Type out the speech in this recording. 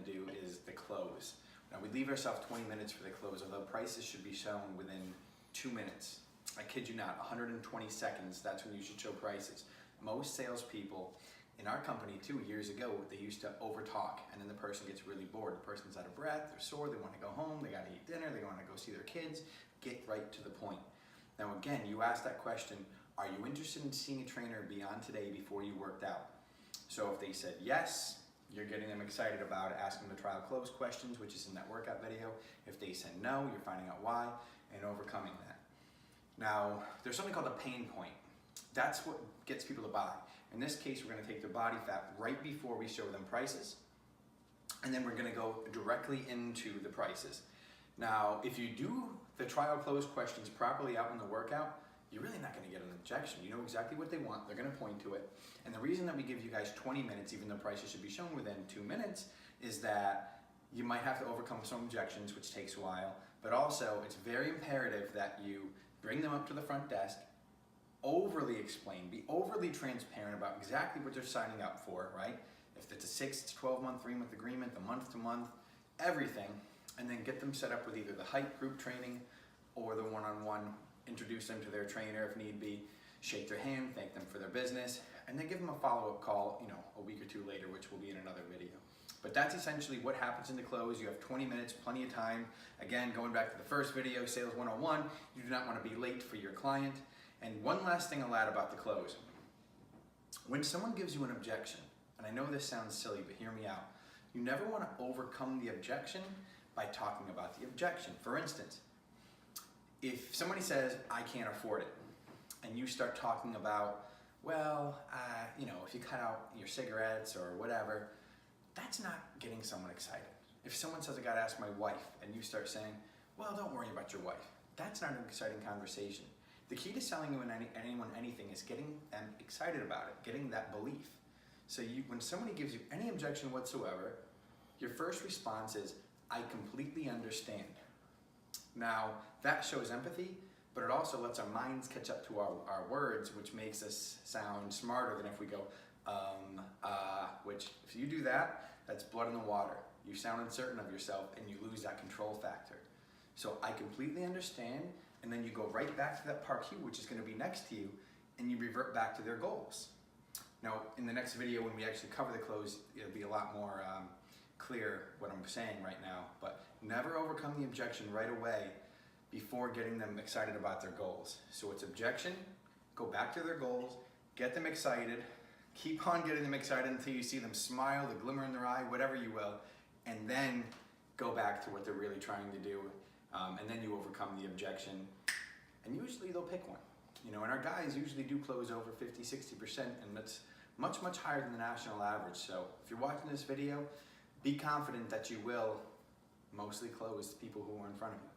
do is the close. Now we leave ourselves 20 minutes for the close, although prices should be shown within 2 minutes. I kid you not, 120 seconds, that's when you should show prices. Most salespeople in our company 2 years ago, they used to overtalk, and then the person gets really bored. The person's out of breath, they're sore, they want to go home, they got to eat dinner, they want to go see their kids. Get right to the point. Now again, you asked that question, are you interested in seeing a trainer beyond today before you worked out? So if they said yes, you're getting them excited about it, asking the trial close questions, which is in that workout video. If they said no, you're finding out why and overcoming that. Now, there's something called a pain point. That's what gets people to buy. In this case, we're gonna take their body fat right before we show them prices, and then we're gonna go directly into the prices. Now, if you do the trial close questions properly out in the workout, you're really not gonna get an objection. You know exactly what they want, they're gonna point to it. And the reason that we give you guys 20 minutes, even though prices should be shown within 2 minutes, is that you might have to overcome some objections, which takes a while, but also it's very imperative that you bring them up to the front desk, overly explain, be overly transparent about exactly what they're signing up for, right? If it's a 6 to 12 month, 3-month agreement, the month to month, everything, and then get them set up with either the height group training or the one-on-one, introduce them to their trainer if need be, shake their hand, thank them for their business, and then give them a follow-up call, you know, a week or 2 later, which will be in another video. But that's essentially what happens in the close. You have 20 minutes, plenty of time. Again, going back to the first video, Sales 101, you do not want to be late for your client. And one last thing I'll add about the close. When someone gives you an objection, and I know this sounds silly, but hear me out, you never want to overcome the objection by talking about the objection. For instance, if somebody says, I can't afford it, and you start talking about, well, you know, if you cut out your cigarettes or whatever, that's not getting someone excited. If someone says, I gotta ask my wife, and you start saying, well, don't worry about your wife, that's not an exciting conversation. The key to selling anyone anything is getting them excited about it, getting that belief. So when somebody gives you any objection whatsoever, your first response is, I completely understand. Now, that shows empathy, but it also lets our minds catch up to our words, which makes us sound smarter than if we go, which if you do that, that's blood in the water. You sound uncertain of yourself and you lose that control factor. So I completely understand, and then you go right back to that part Q, which is gonna be next to you, and you revert back to their goals. Now, in the next video, when we actually cover the close, it'll be a lot more clear what I'm saying right now, but never overcome the objection right away before getting them excited about their goals. So it's objection, go back to their goals, get them excited, keep on getting them excited until you see them smile, the glimmer in their eye, whatever you will, and then go back to what they're really trying to do, and then you overcome the objection, and usually they'll pick one. You know, and our guys usually do close over 50, 60%, and that's much, much higher than the national average. So if you're watching this video, be confident that you will mostly close the people who are in front of you.